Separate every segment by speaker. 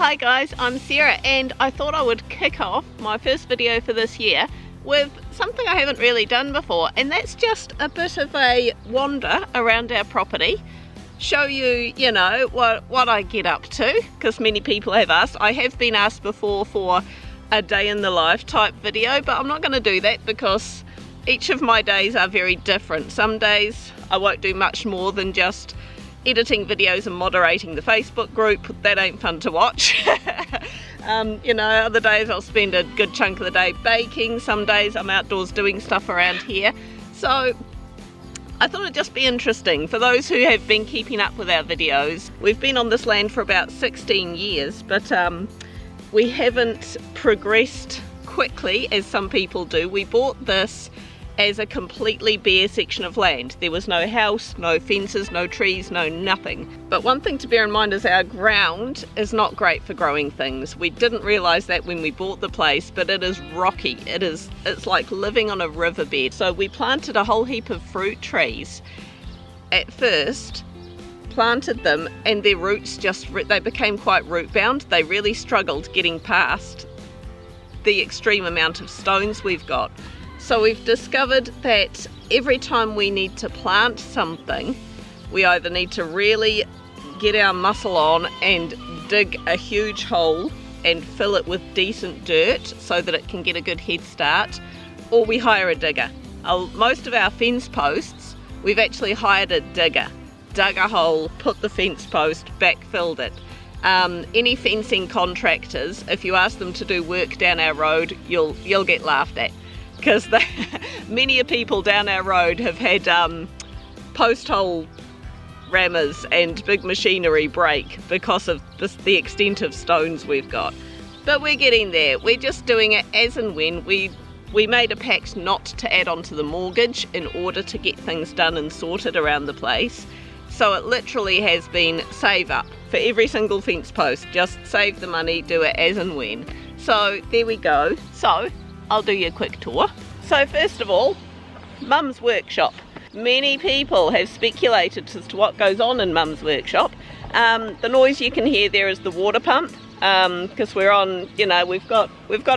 Speaker 1: Hi guys, I'm Sarah and I thought I would kick off my first video for this year with something I haven't really done before, and that's just a bit of a wander around our property. Show you, what I get up to, because many people have asked. I have been asked before for a day in the life type video, but I'm not going to do that because each of my days are very different. Some days I won't do much more than just editing videos and moderating the Facebook group. That ain't fun to watch. Other days I'll spend a good chunk of the day baking. Some days I'm outdoors doing stuff around here. So I thought it'd just be interesting for those who have been keeping up with our videos. We've been on this land for about 16 years, but we haven't progressed quickly as some people do. We bought this as a completely bare section of land. There was no house, no fences, no trees, no nothing. But one thing to bear in mind is our ground is not great for growing things. We didn't realise that when we bought the place, but it is rocky. It's like living on a riverbed. So we planted a whole heap of fruit trees. At first, planted them and their roots they became quite root bound. They really struggled getting past the extreme amount of stones we've got. So we've discovered that every time we need to plant something, we either need to really get our muscle on and dig a huge hole and fill it with decent dirt so that it can get a good head start, or we hire a digger. Most of our fence posts, we've actually hired a digger. Dug a hole, put the fence post, backfilled it. Any fencing contractors, if you ask them to do work down our road, you'll get laughed at. Because many people down our road have had post hole rammers and big machinery break because of the extent of stones we've got. But we're getting there. We're just doing it as and when. We made a pact not to add on to the mortgage in order to get things done and sorted around the place. So it literally has been save up for every single fence post. Just save the money, do it as and when. So there we go. So I'll do you a quick tour. So first of all, Mum's workshop. Many people have speculated as to what goes on in Mum's workshop. The noise you can hear there is the water pump, because we're on, we've got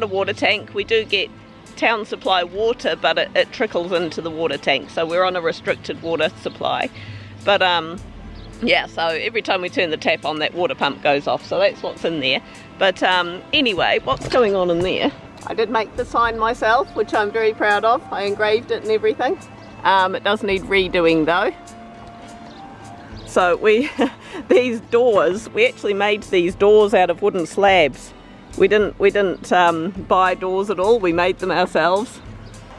Speaker 1: a water tank. We do get town supply water, but it trickles into the water tank, so we're on a restricted water supply. But yeah, so every time we turn the tap on, that water pump goes off, so that's what's in there. But anyway, what's going on in there? I did make the sign myself, which I'm very proud of. I engraved it and everything. It does need redoing though. So these doors, we actually made these doors out of wooden slabs. We didn't buy doors at all. We made them ourselves.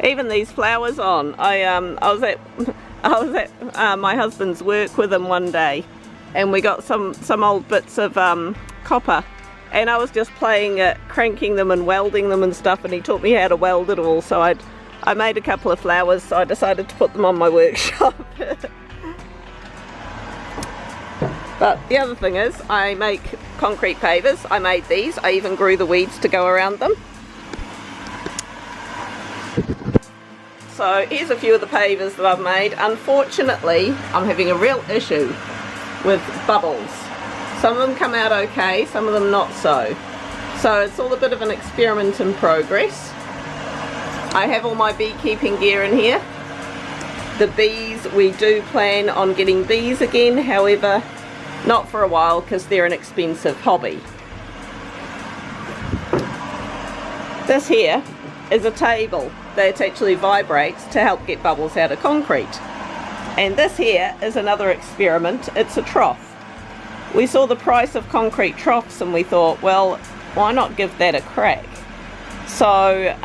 Speaker 1: Even these flowers on. I was at my husband's work with him one day, and we got some old bits of copper. And I was just playing at cranking them and welding them and stuff, and he taught me how to weld it all. So I made a couple of flowers, so I decided to put them on my workshop. But the other thing is, I make concrete pavers. I made these. I even grew the weeds to go around them. So here's a few of the pavers that I've made. Unfortunately, I'm having a real issue with bubbles. Some of them come out okay, some of them not so. So it's all a bit of an experiment in progress. I have all my beekeeping gear in here. The bees, we do plan on getting bees again, however, not for a while because they're an expensive hobby. This here is a table that actually vibrates to help get bubbles out of concrete. And this here is another experiment. It's a trough. We saw the price of concrete troughs and we thought, well, why not give that a crack? So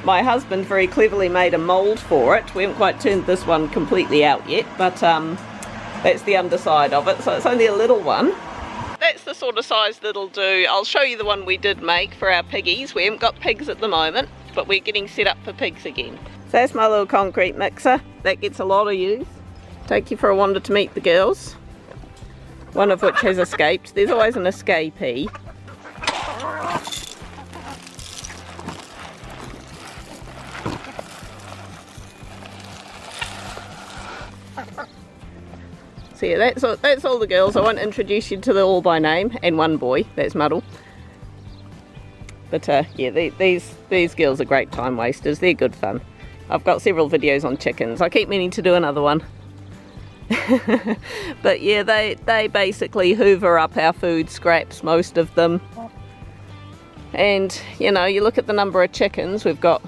Speaker 1: my husband very cleverly made a mould for it. We haven't quite turned this one completely out yet, but that's the underside of it. So it's only a little one. That's the sort of size that'll do. I'll show you the one we did make for our piggies. We haven't got pigs at the moment, but we're getting set up for pigs again. So that's my little concrete mixer. That gets a lot of use. Take you for a wander to meet the girls, one of which has escaped. There's always an escapee. So yeah, that's all the girls. I won't introduce you to them all by name, and one boy, that's Muddle. But yeah, these girls are great time wasters. They're good fun. I've got several videos on chickens. I keep meaning to do another one. But yeah, they basically hoover up our food scraps, most of them. And you know, you look at the number of chickens. We've got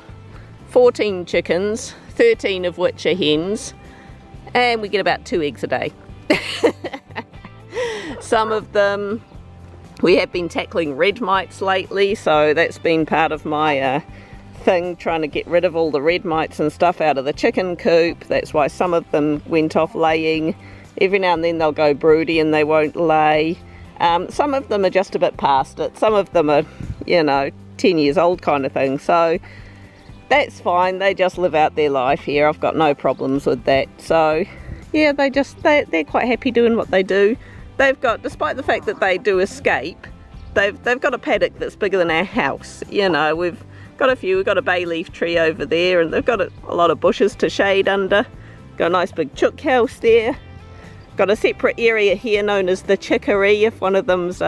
Speaker 1: 14 chickens, 13 of which are hens, and we get about 2 eggs a day. Some of them, we have been tackling red mites lately, so that's been part of my thing, trying to get rid of all the red mites and stuff out of the chicken coop. That's why some of them went off laying. Every now and then they'll go broody and they won't lay. Some of them are just a bit past it. Some of them are, you know, 10 years old kind of thing. So that's fine. They just live out their life here. I've got no problems with that. So yeah, they're quite happy doing what they do. They've got, despite the fact that they do escape, they've got a paddock that's bigger than our house. You know, we've got a bay leaf tree over there, and they've got a lot of bushes to shade under. Got a nice big chook house there. Got a separate area here known as the chickery. If one of them's,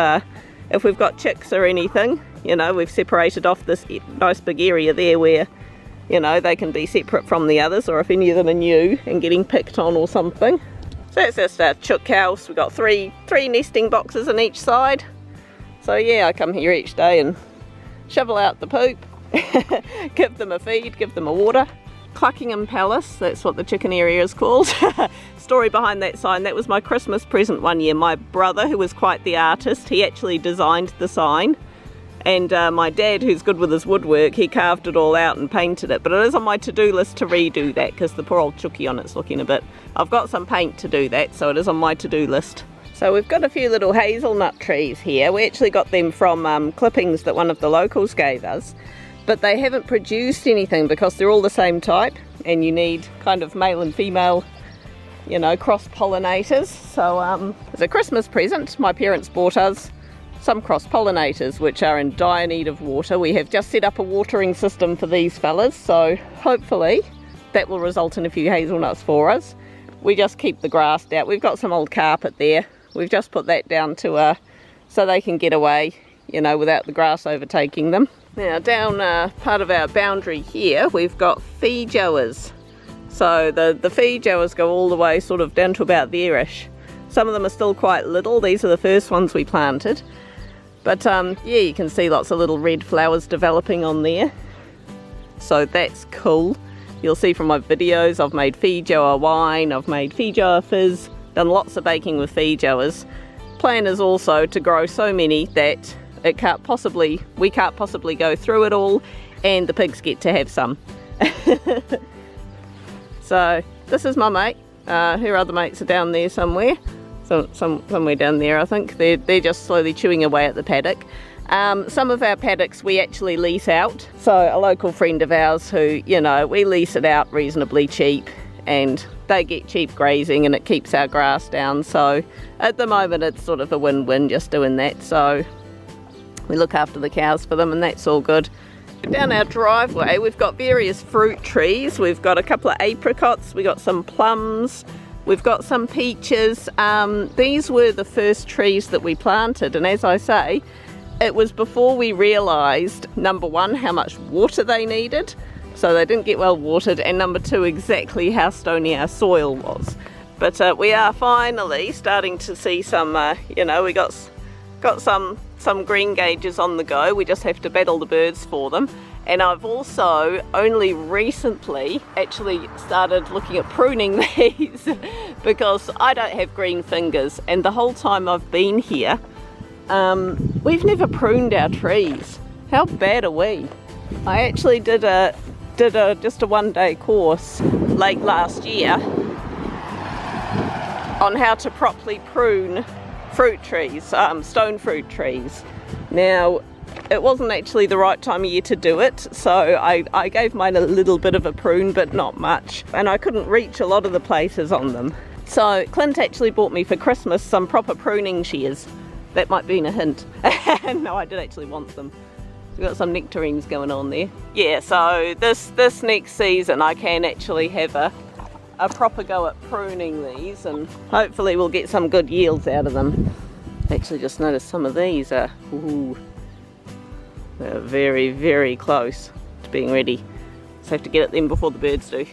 Speaker 1: if we've got chicks or anything, you know, we've separated off this nice big area there where, you know, they can be separate from the others, or if any of them are new and getting picked on or something. So that's just our chook house. We've got three nesting boxes on each side. So yeah, I come here each day and shovel out the poop, give them a feed, give them a water. Cluckingham Palace, that's what the chicken area is called. Story behind that sign, that was my Christmas present one year. My brother, who was quite the artist, he actually designed the sign. And my dad, who's good with his woodwork, he carved it all out and painted it. But it is on my to-do list to redo that, because the poor old chookie on it's looking a bit... I've got some paint to do that, so it is on my to-do list. So we've got a few little hazelnut trees here. We actually got them from clippings that one of the locals gave us. But they haven't produced anything because they're all the same type. And you need kind of male and female, you know, cross-pollinators. So as a Christmas present, my parents bought us some cross-pollinators, which are in dire need of water. We have just set up a watering system for these fellas, so hopefully that will result in a few hazelnuts for us. We just keep the grass out. We've got some old carpet there. We've just put that down to so they can get away, you know, without the grass overtaking them. Now down part of our boundary here, we've got feijoas. So the feijoas go all the way sort of down to about there-ish. Some of them are still quite little. These are the first ones we planted. But yeah, you can see lots of little red flowers developing on there. So that's cool. You'll see from my videos, I've made feijoa wine, I've made feijoa fizz, done lots of baking with feijoas. Plan is also to grow so many that we can't possibly go through it all, and the pigs get to have some. So this is my mate. Her other mates are down there somewhere. Somewhere down there, I think. They're just slowly chewing away at the paddock. Some of our paddocks we actually lease out. So a local friend of ours who, you know, we lease it out reasonably cheap, and they get cheap grazing and it keeps our grass down. So at the moment it's sort of a win-win just doing that. So we look after the cows for them and that's all good. Down our driveway we've got various fruit trees. We've got a couple of apricots, we've got some plums, we've got some peaches. These were the first trees that we planted, and as I say, it was before we realised, number one, how much water they needed, so they didn't get well watered, and number two, exactly how stony our soil was. But we are finally starting to see some, you know, we got some green gauges on the go. We just have to battle the birds for them. And I've also only recently actually started looking at pruning these because I don't have green fingers, and the whole time I've been here we've never pruned our trees. How bad are we? I actually did just a one-day course late last year on how to properly prune fruit trees, stone fruit trees. Now, it wasn't actually the right time of year to do it, so I gave mine a little bit of a prune, but not much, and I couldn't reach a lot of the places on them. So Clint actually bought me for Christmas some proper pruning shears. That might be a hint. No, I did actually want them. We've got some nectarines going on there. Yeah, so this next season I can actually have a proper go at pruning these, and hopefully we'll get some good yields out of them. Actually just noticed some of these are, ooh, they're very, very close to being ready. Just have to get at them before the birds do.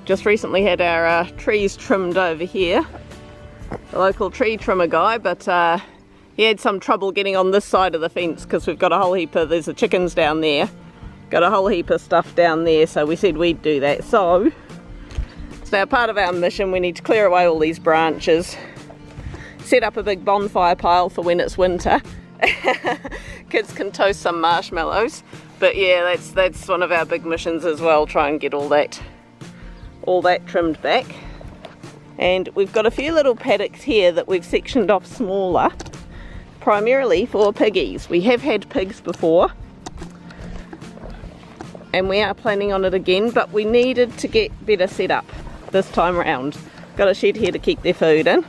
Speaker 1: Just recently had our trees trimmed over here. The local tree trimmer guy, but he had some trouble getting on this side of the fence because we've got a whole heap of, there's the chickens down there, got a whole heap of stuff down there, so we said we'd do that. So it's now part of our mission. We need to clear away all these branches, set up a big bonfire pile for when it's winter. Kids can toast some marshmallows, but yeah, that's one of our big missions as well, try and get all that trimmed back. And we've got a few little paddocks here that we've sectioned off smaller, primarily for piggies. We have had pigs before and we are planning on it again, but we needed to get better set up this time around. Got a shed here to keep their food in.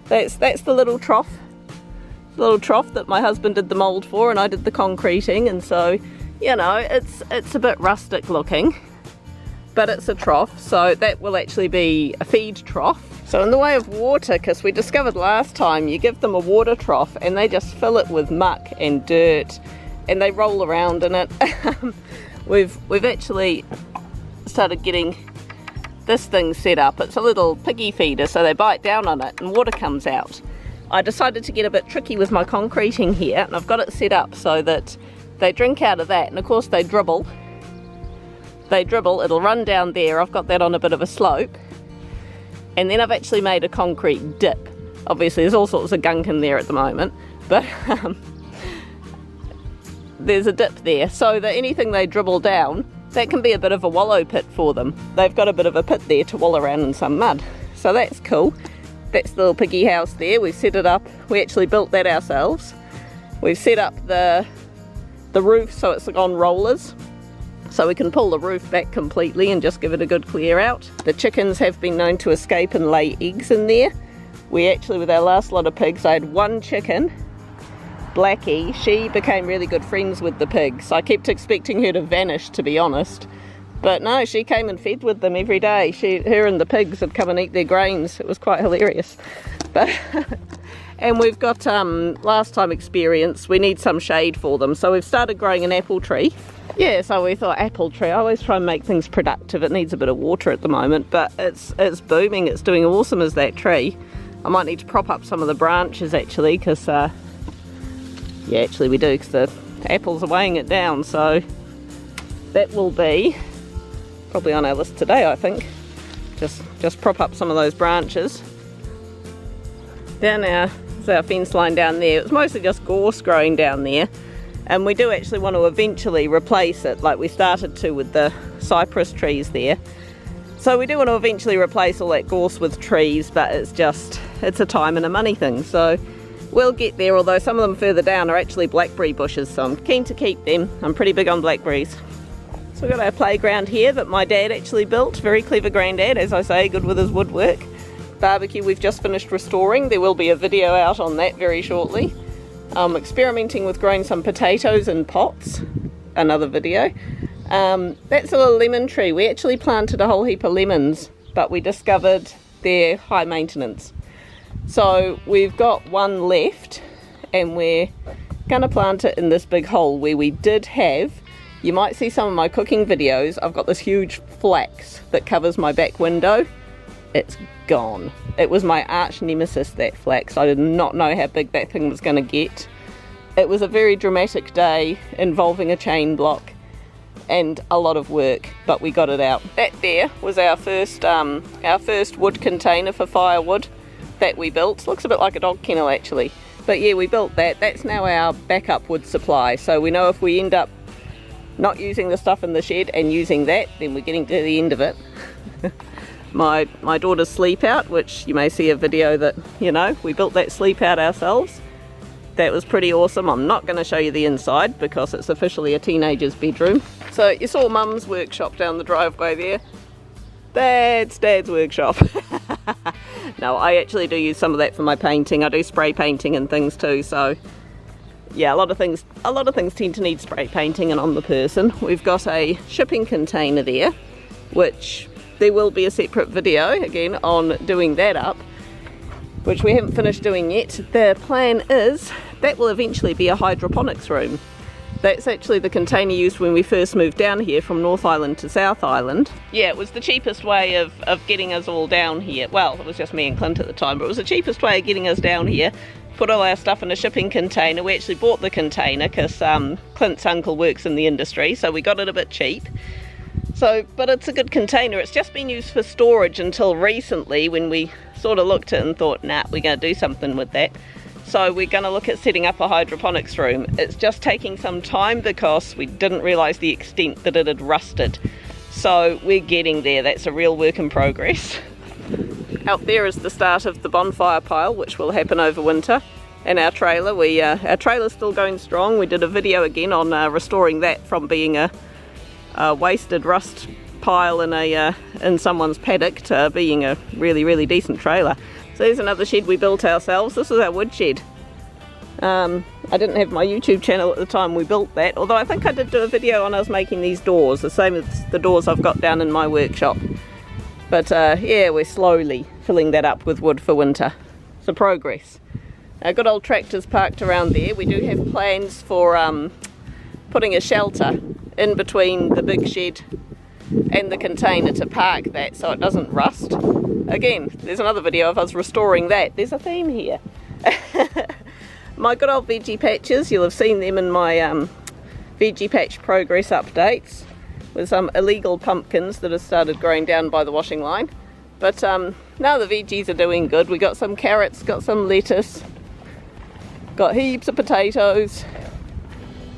Speaker 1: That's the little trough that my husband did the mould for and I did the concreting, and so, you know, it's a bit rustic looking, but it's a trough, so that will actually be a feed trough. So in the way of water, because we discovered last time, you give them a water trough and they just fill it with muck and dirt and they roll around in it. We've actually started getting this thing set up. It's a little piggy feeder, so they bite down on it and water comes out. I decided to get a bit tricky with my concreting here, and I've got it set up so that they drink out of that, and of course they dribble, it'll run down there. I've got that on a bit of a slope, and then I've actually made a concrete dip. Obviously there's all sorts of gunk in there at the moment, but there's a dip there so that anything they dribble down, that can be a bit of a wallow pit for them. They've got a bit of a pit there to wallow around in some mud, so that's cool. That's the little piggy house there. We've set it up, we actually built that ourselves. We've set up the roof so it's on rollers, so we can pull the roof back completely and just give it a good clear out. The chickens have been known to escape and lay eggs in there. We actually, with our last lot of pigs, I had one chicken, Blackie. She became really good friends with the pigs. I kept expecting her to vanish, to be honest, but no, she came and fed with them every day. Her and the pigs would come and eat their grains. It was quite hilarious. But and we've got last time experience, we need some shade for them, so we've started growing an apple tree. Yeah, so we thought apple tree, I always try and make things productive. It needs a bit of water at the moment, but it's booming, it's doing awesome as that tree. I might need to prop up some of the branches actually, because yeah, actually we do, because the apples are weighing it down, so that will be probably on our list today, I think. Just prop up some of those branches. Down there's our fence line down there. It's mostly just gorse growing down there, and we do actually want to eventually replace it like we started to with the cypress trees there. So we do want to eventually replace all that gorse with trees, but it's a time and a money thing, so we'll get there, although some of them further down are actually blackberry bushes, so I'm keen to keep them. I'm pretty big on blackberries. So we've got our playground here that my dad actually built. Very clever granddad, as I say, good with his woodwork. Barbecue we've just finished restoring. There will be a video out on that very shortly. Experimenting with growing some potatoes in pots, another video. That's a little lemon tree. We actually planted a whole heap of lemons, but we discovered they're high maintenance. So we've got one left, and we're going to plant it in this big hole where we did have, you might see some of my cooking videos, I've got this huge flax that covers my back window. It's gone. It was my arch nemesis, that flax. I did not know how big that thing was going to get. It was a very dramatic day involving a chain block and a lot of work, but we got it out. That there was our first wood container for firewood that we built. Looks a bit like a dog kennel actually, but yeah, we built that. That's now our backup wood supply, so we know if we end up not using the stuff in the shed and using that, then we're getting to the end of it. my daughter's sleep out, which you may see a video that, you know, we built that sleep out ourselves. That was pretty awesome. I'm not going to show you the inside because it's officially a teenager's bedroom. So you saw Mum's workshop down the driveway there. That's Dad's workshop. No, I actually do use some of that for my painting. I do spray painting and things too, so yeah, a lot of things tend to need spray painting and on the person. We've got a shipping container there, which there will be a separate video again on doing that up, which we haven't finished doing yet. The plan is that will eventually be a hydroponics room. That's actually the container used when we first moved down here from North Island to South Island. Yeah, it was the cheapest way of getting us all down here. Well, it was just me and Clint at the time, but it was the cheapest way of getting us down here. Put all our stuff in a shipping container. We actually bought the container because Clint's uncle works in the industry, so we got it a bit cheap. So, but it's a good container. It's just been used for storage until recently when we sort of looked at it and thought, nah, we're going to do something with that. So we're going to look at setting up a hydroponics room. It's just taking some time because we didn't realise the extent that it had rusted. So we're getting there. That's a real work in progress. Out there is the start of the bonfire pile, which will happen over winter. And our trailer, our trailer's still going strong. We did a video again on restoring that from being a wasted rust pile in someone's paddock to being a really, really decent trailer. So there's another shed we built ourselves. This is our wood shed. I didn't have my YouTube channel at the time we built that, although I think I did do a video on us making these doors, the same as the doors I've got down in my workshop. But yeah, we're slowly filling that up with wood for winter. So progress. Our good old tractor's parked around there. We do have plans for putting a shelter in between the big shed and the container to park that so it doesn't rust. Again, there's another video of us restoring that. There's a theme here. My good old veggie patches, you'll have seen them in my veggie patch progress updates with some illegal pumpkins that have started growing down by the washing line. But now the veggies are doing good. We got some carrots, got some lettuce, got heaps of potatoes.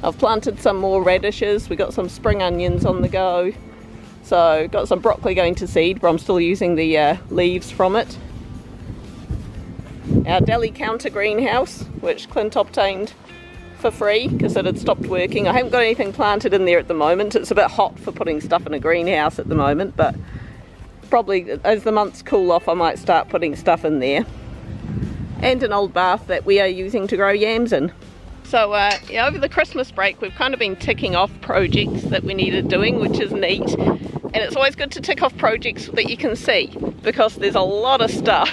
Speaker 1: I've planted some more radishes. We got some spring onions on the go. So got some broccoli going to seed, but I'm still using the leaves from it. Our deli counter greenhouse, which Clint obtained for free because it had stopped working. I haven't got anything planted in there at the moment. It's a bit hot for putting stuff in a greenhouse at the moment, but probably as the months cool off I might start putting stuff in there. And an old bath that we are using to grow yams in. So yeah, over the Christmas break we've kind of been ticking off projects that we needed doing, which is neat. And it's always good to tick off projects that you can see, because there's a lot of stuff,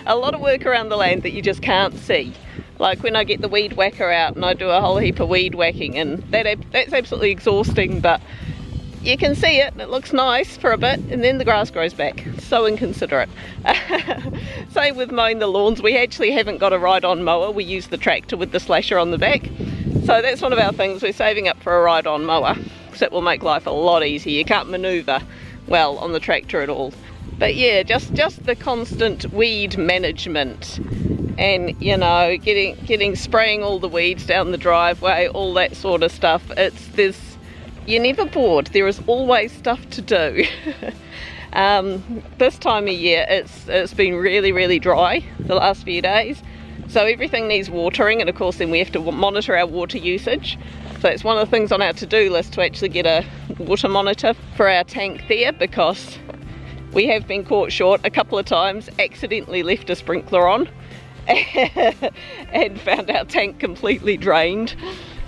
Speaker 1: a lot of work around the land that you just can't see. Like when I get the weed whacker out and I do a whole heap of weed whacking, and that's absolutely exhausting, but you can see it and it looks nice for a bit and then the grass grows back. So inconsiderate. Same with mowing the lawns. We actually haven't got a ride-on mower. We use the tractor with the slasher on the back. So that's one of our things. We're saving up for a ride-on mower, because it will make life a lot easier. You can't manoeuvre well on the tractor at all. But yeah, just the constant weed management, and you know, spraying all the weeds down the driveway, all that sort of stuff. You're never bored. There is always stuff to do. This time of year it's been really, really dry the last few days, so everything needs watering, and of course then we have to monitor our water usage. So it's one of the things on our to-do list to actually get a water monitor for our tank there, because we have been caught short a couple of times, accidentally left a sprinkler on and found our tank completely drained,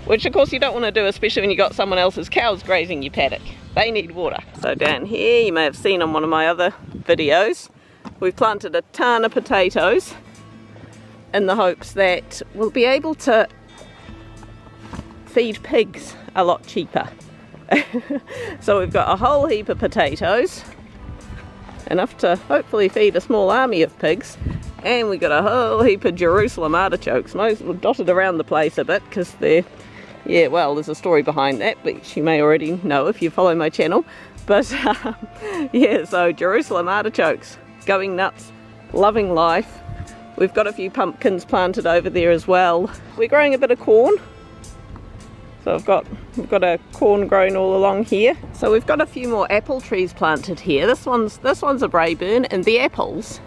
Speaker 1: which of course you don't want to do, especially when you've got someone else's cows grazing your paddock. They need water. So down here, you may have seen on one of my other videos, we've planted a ton of potatoes in the hopes that we'll be able to feed pigs a lot cheaper. So we've got a whole heap of potatoes, enough to hopefully feed a small army of pigs, and we've got a whole heap of Jerusalem artichokes, most dotted around the place a bit, because they're, yeah, well, there's a story behind that, which you may already know if you follow my channel. But yeah, so Jerusalem artichokes, going nuts, loving life. We've got a few pumpkins planted over there as well. We're growing a bit of corn. So we've got a corn grown all along here. So we've got a few more apple trees planted here. This one's a Braeburn, and the apples,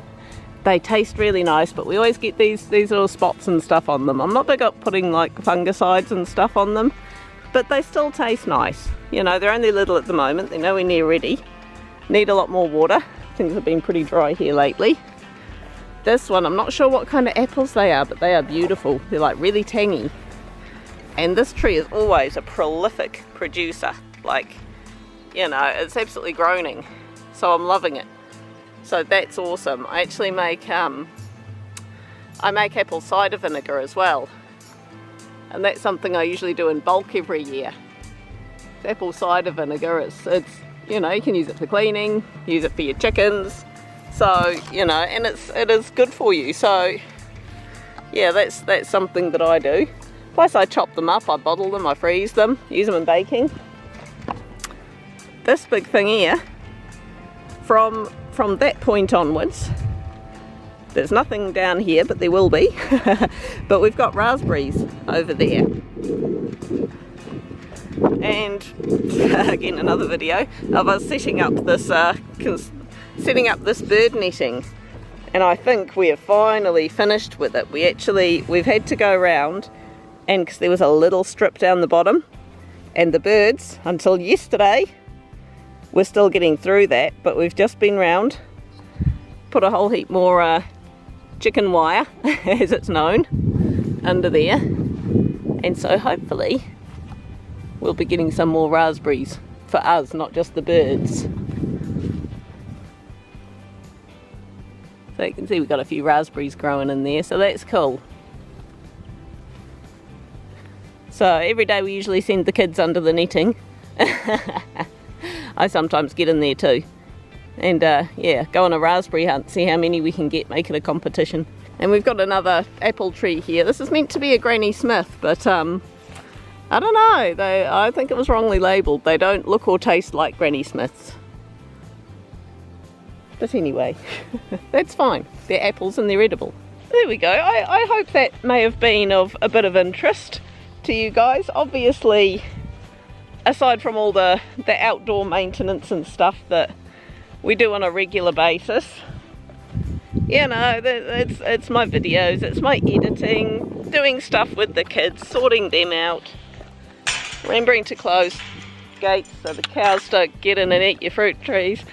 Speaker 1: they taste really nice, but we always get these little spots and stuff on them. I'm not big up putting like fungicides and stuff on them, but they still taste nice. You know, they're only little at the moment. They're nowhere near ready. Need a lot more water. Things have been pretty dry here lately. This one, I'm not sure what kind of apples they are, but they are beautiful. They're like really tangy. And this tree is always a prolific producer. Like, you know, it's absolutely groaning. so I'm loving it. So that's awesome. I actually make apple cider vinegar as well, and that's something I usually do in bulk every year. Apple cider vinegar, it's you know, you can use it for cleaning, use it for your chickens, so you know, and it is good for you. So yeah, that's something that I do. Plus I chop them up, I bottle them, I freeze them, use them in baking. This big thing here, from that point onwards, there's nothing down here, but there will be. But we've got raspberries over there. And again, another video of us setting up this bird netting, and I think we have finally finished with it. We've had to go around, and because there was a little strip down the bottom, and the birds until yesterday were still getting through that, but we've just been round, put a whole heap more chicken wire, as it's known, under there, and so hopefully we'll be getting some more raspberries for us, not just the birds. So you can see we've got a few raspberries growing in there, so that's cool. So every day we usually send the kids under the netting. I sometimes get in there too. And yeah, go on a raspberry hunt, see how many we can get, make it a competition. And we've got another apple tree here. This is meant to be a Granny Smith, but I don't know, I think it was wrongly labelled. They don't look or taste like Granny Smiths. But anyway, that's fine. They're apples and they're edible. There we go. I hope that may have been of a bit of interest to you guys. Obviously, aside from all the outdoor maintenance and stuff that we do on a regular basis, you know, it's my videos, it's my editing, doing stuff with the kids, sorting them out, remembering to close gates so the cows don't get in and eat your fruit trees.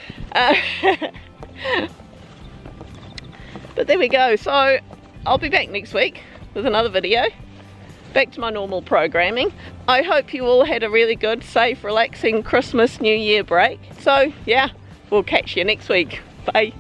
Speaker 1: But there we go. So I'll be back next week with another video, back to my normal programming. I hope you all had a really good, safe, relaxing Christmas, New Year break. So yeah, we'll catch you next week. Bye.